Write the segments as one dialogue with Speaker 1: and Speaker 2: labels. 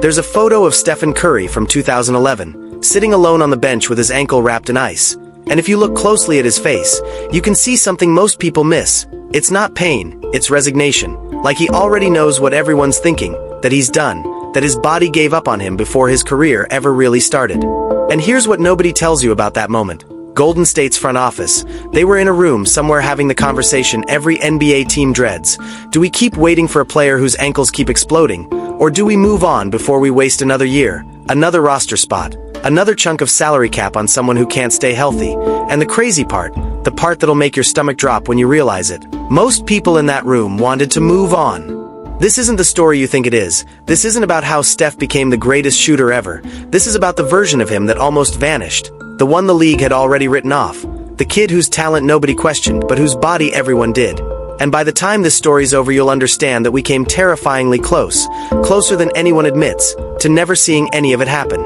Speaker 1: There's a photo of Stephen Curry from 2011, sitting alone on the bench with his ankle wrapped in ice. And if you look closely at his face, you can see something most people miss. It's not pain, it's resignation. Like he already knows what everyone's thinking, that he's done, that his body gave up on him before his career ever really started. And here's what nobody tells you about that moment. Golden State's front office. They were in a room somewhere having the conversation every NBA team dreads. Do we keep waiting for a player whose ankles keep exploding? Or do we move on before we waste another year, another roster spot, another chunk of salary cap on someone who can't stay healthy? And the crazy part, the part that'll make your stomach drop when you realize it. Most people in that room wanted to move on. This isn't the story you think it is. This isn't about how Steph became the greatest shooter ever. This is about the version of him that almost vanished. The one the league had already written off. The kid whose talent nobody questioned, but whose body everyone did. And by the time this story's over, you'll understand that we came terrifyingly close, closer than anyone admits, to never seeing any of it happen.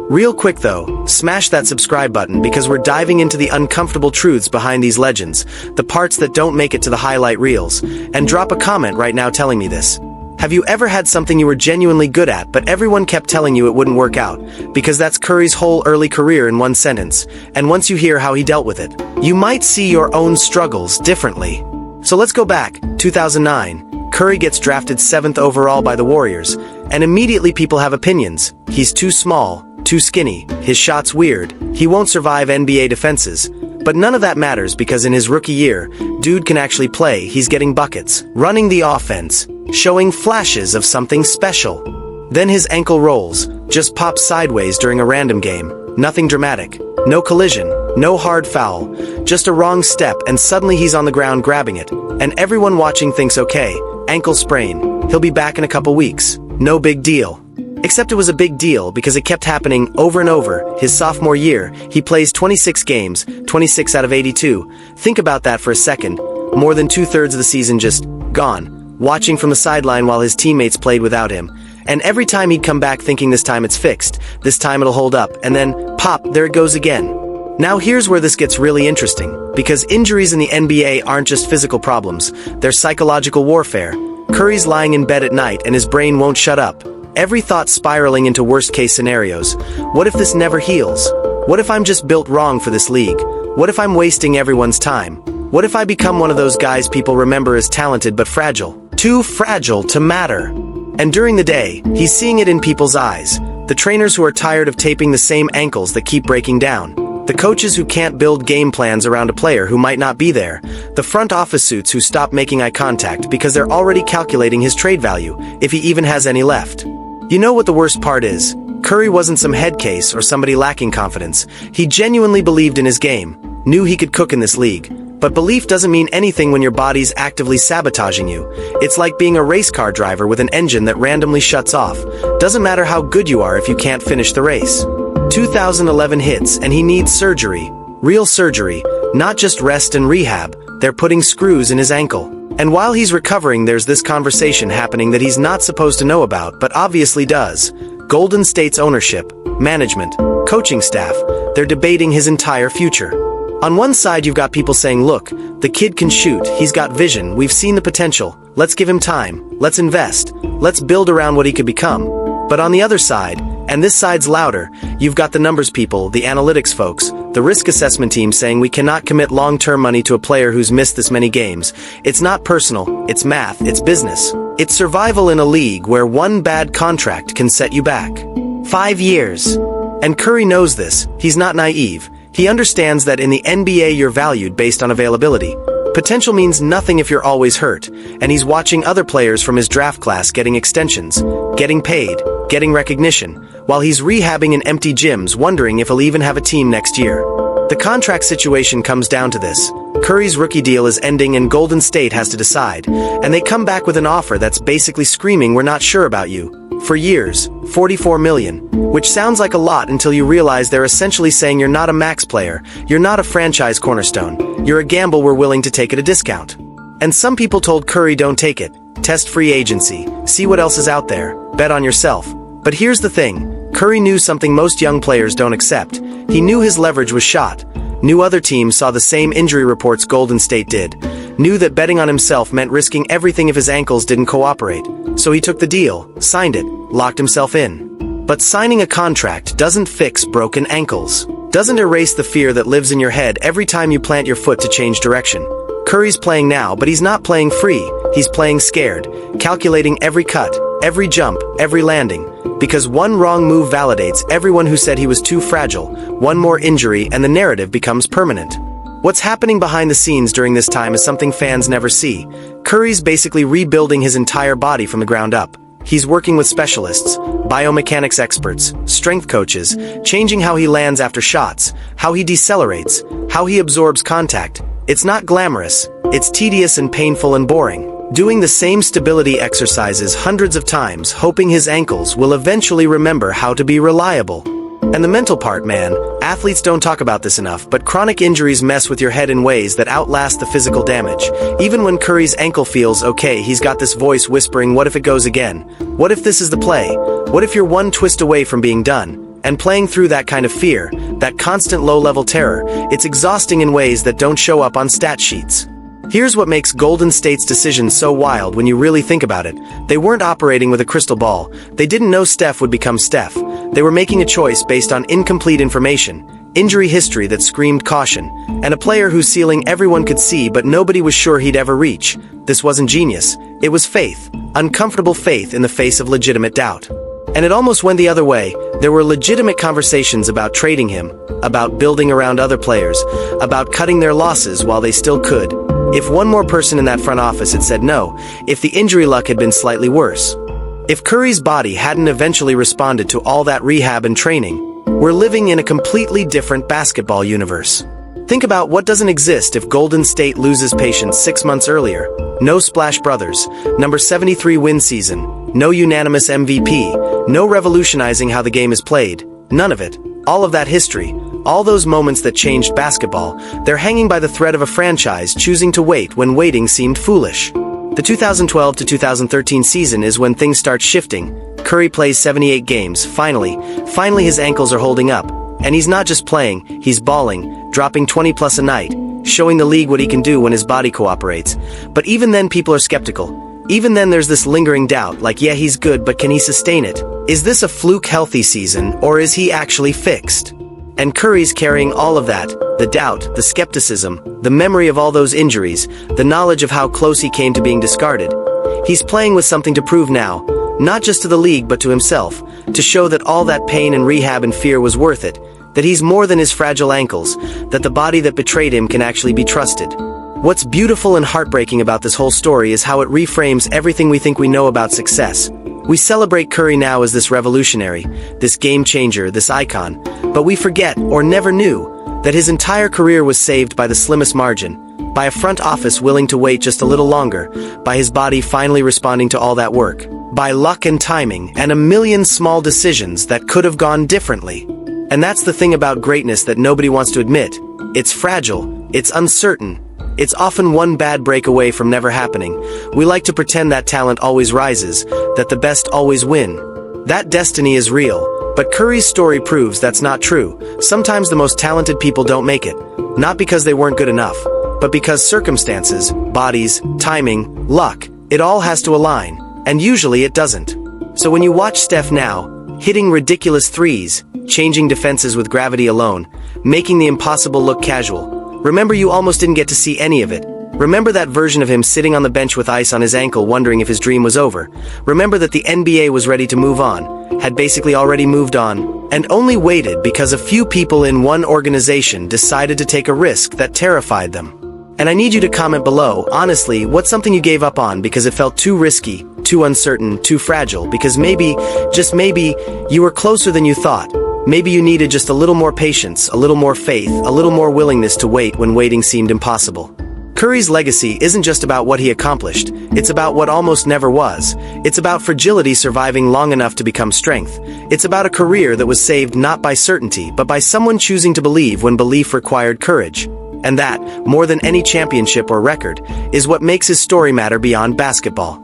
Speaker 1: Real quick though, smash that subscribe button because we're diving into the uncomfortable truths behind these legends, the parts that don't make it to the highlight reels, and drop a comment right now telling me this. Have you ever had something you were genuinely good at but everyone kept telling you it wouldn't work out? Because that's Curry's whole early career in one sentence, and once you hear how he dealt with it, you might see your own struggles differently. So let's go back. 2009, Curry gets drafted 7th overall by the Warriors, and immediately people have opinions. He's too small, too skinny, his shot's weird, he won't survive NBA defenses. But none of that matters because in his rookie year, dude can actually play, he's getting buckets, running the offense, showing flashes of something special. Then his ankle rolls, just pops sideways during a random game, nothing dramatic, no collision, no hard foul, just a wrong step and suddenly he's on the ground grabbing it, and everyone watching thinks okay, ankle sprain, he'll be back in a couple weeks, no big deal. Except it was a big deal because it kept happening over and over. His sophomore year, he plays 26 games, 26 out of 82. Think about that for a second. More than 2/3 of the season just gone, watching from the sideline while his teammates played without him. And every time he'd come back thinking this time it's fixed, this time it'll hold up, and then, pop, there it goes again. Now here's where this gets really interesting, because injuries in the NBA aren't just physical problems, they're psychological warfare. Curry's lying in bed at night and his brain won't shut up. Every thought spiraling into worst-case scenarios. What if this never heals? What if I'm just built wrong for this league? What if I'm wasting everyone's time? What if I become one of those guys people remember as talented but fragile? Too fragile to matter. And during the day, he's seeing it in people's eyes. The trainers who are tired of taping the same ankles that keep breaking down. The coaches who can't build game plans around a player who might not be there. The front office suits who stop making eye contact because they're already calculating his trade value, if he even has any left. You know what the worst part is? Curry wasn't some head case or somebody lacking confidence. He genuinely believed in his game, knew he could cook in this league. But belief doesn't mean anything when your body's actively sabotaging you. It's like being a race car driver with an engine that randomly shuts off. Doesn't matter how good you are if you can't finish the race. 2011 hits and he needs surgery. Real surgery, not just rest and rehab. They're putting screws in his ankle. And while he's recovering, there's this conversation happening that he's not supposed to know about, but obviously does. Golden State's ownership, management, coaching staff, they're debating his entire future. On one side, you've got people saying, look, the kid can shoot, he's got vision, we've seen the potential, let's give him time, let's invest, let's build around what he could become. But on the other side, and this side's louder, you've got the numbers people, the analytics folks, the risk assessment team saying we cannot commit long-term money to a player who's missed this many games. It's not personal, it's math, it's business. It's survival in a league where one bad contract can set you back 5 years. And Curry knows this. He's not naive. He understands that in the NBA you're valued based on availability. Potential means nothing if you're always hurt, and he's watching other players from his draft class getting extensions, getting paid, getting recognition, while he's rehabbing in empty gyms wondering if he'll even have a team next year. The contract situation comes down to this. Curry's rookie deal is ending and Golden State has to decide, and they come back with an offer that's basically screaming we're not sure about you. For years, $44 million, which sounds like a lot until you realize they're essentially saying you're not a max player, you're not a franchise cornerstone, you're a gamble we're willing to take at a discount. And some people told Curry don't take it, test free agency, see what else is out there, bet on yourself. But here's the thing, Curry knew something most young players don't accept. He knew his leverage was shot, knew other teams saw the same injury reports Golden State did, knew that betting on himself meant risking everything if his ankles didn't cooperate. So he took the deal, signed it, locked himself in. But signing a contract doesn't fix broken ankles. Doesn't erase the fear that lives in your head every time you plant your foot to change direction. Curry's playing now, but he's not playing free. He's playing scared, calculating every cut, every jump, every landing. Because one wrong move validates everyone who said he was too fragile. One more injury and the narrative becomes permanent. What's happening behind the scenes during this time is something fans never see. Curry's basically rebuilding his entire body from the ground up. He's working with specialists, biomechanics experts, strength coaches, changing how he lands after shots, how he decelerates, how he absorbs contact. It's not glamorous, it's tedious and painful and boring. Doing the same stability exercises hundreds of times, hoping his ankles will eventually remember how to be reliable. And the mental part, man, athletes don't talk about this enough, but chronic injuries mess with your head in ways that outlast the physical damage. Even when Curry's ankle feels okay, he's got this voice whispering, what if it goes again? What if this is the play? What if you're one twist away from being done? And playing through that kind of fear, that constant low-level terror, it's exhausting in ways that don't show up on stat sheets. Here's what makes Golden State's decision so wild when you really think about it. They weren't operating with a crystal ball. They didn't know Steph would become Steph. They were making a choice based on incomplete information, injury history that screamed caution, and a player whose ceiling everyone could see but nobody was sure he'd ever reach. This wasn't genius. It was faith, uncomfortable faith in the face of legitimate doubt. And it almost went the other way. There were legitimate conversations about trading him, about building around other players, about cutting their losses while they still could. If one more person in that front office had said no, if the injury luck had been slightly worse, if Curry's body hadn't eventually responded to all that rehab and training, we're living in a completely different basketball universe. Think about what doesn't exist if Golden State loses patience 6 months earlier. No Splash Brothers, number 73 win season, no unanimous MVP, no revolutionizing how the game is played, none of it. All of that history, all those moments that changed basketball, they're hanging by the thread of a franchise choosing to wait when waiting seemed foolish. The 2012 to 2013 season is when things start shifting. Curry plays 78 games, finally his ankles are holding up. And he's not just playing, he's balling, dropping 20 plus a night, showing the league what he can do when his body cooperates. But even then people are skeptical. Even then there's this lingering doubt, like yeah he's good but can he sustain it? Is this a fluke healthy season, or is he actually fixed? And Curry's carrying all of that, the doubt, the skepticism, the memory of all those injuries, the knowledge of how close he came to being discarded. He's playing with something to prove now, not just to the league but to himself, to show that all that pain and rehab and fear was worth it, that he's more than his fragile ankles, that the body that betrayed him can actually be trusted. What's beautiful and heartbreaking about this whole story is how it reframes everything we think we know about success. We celebrate Curry now as this revolutionary, this game changer, this icon, but we forget, or never knew, that his entire career was saved by the slimmest margin, by a front office willing to wait just a little longer, by his body finally responding to all that work, by luck and timing, and a million small decisions that could have gone differently. And that's the thing about greatness that nobody wants to admit. It's fragile, it's uncertain, it's often one bad break away from never happening. We like to pretend that talent always rises, that the best always win. That destiny is real, but Curry's story proves that's not true. Sometimes the most talented people don't make it, not because they weren't good enough, but because circumstances, bodies, timing, luck, it all has to align, and usually it doesn't. So when you watch Steph now, hitting ridiculous threes, changing defenses with gravity alone, making the impossible look casual, remember you almost didn't get to see any of it. Remember that version of him sitting on the bench with ice on his ankle wondering if his dream was over. Remember that the NBA was ready to move on, had basically already moved on, and only waited because a few people in one organization decided to take a risk that terrified them. And I need you to comment below, honestly, what's something you gave up on because it felt too risky, too uncertain, too fragile, because maybe, just maybe, you were closer than you thought. Maybe you needed just a little more patience, a little more faith, a little more willingness to wait when waiting seemed impossible. Curry's legacy isn't just about what he accomplished, it's about what almost never was. It's about fragility surviving long enough to become strength. It's about a career that was saved not by certainty, but by someone choosing to believe when belief required courage. And that, more than any championship or record, is what makes his story matter beyond basketball.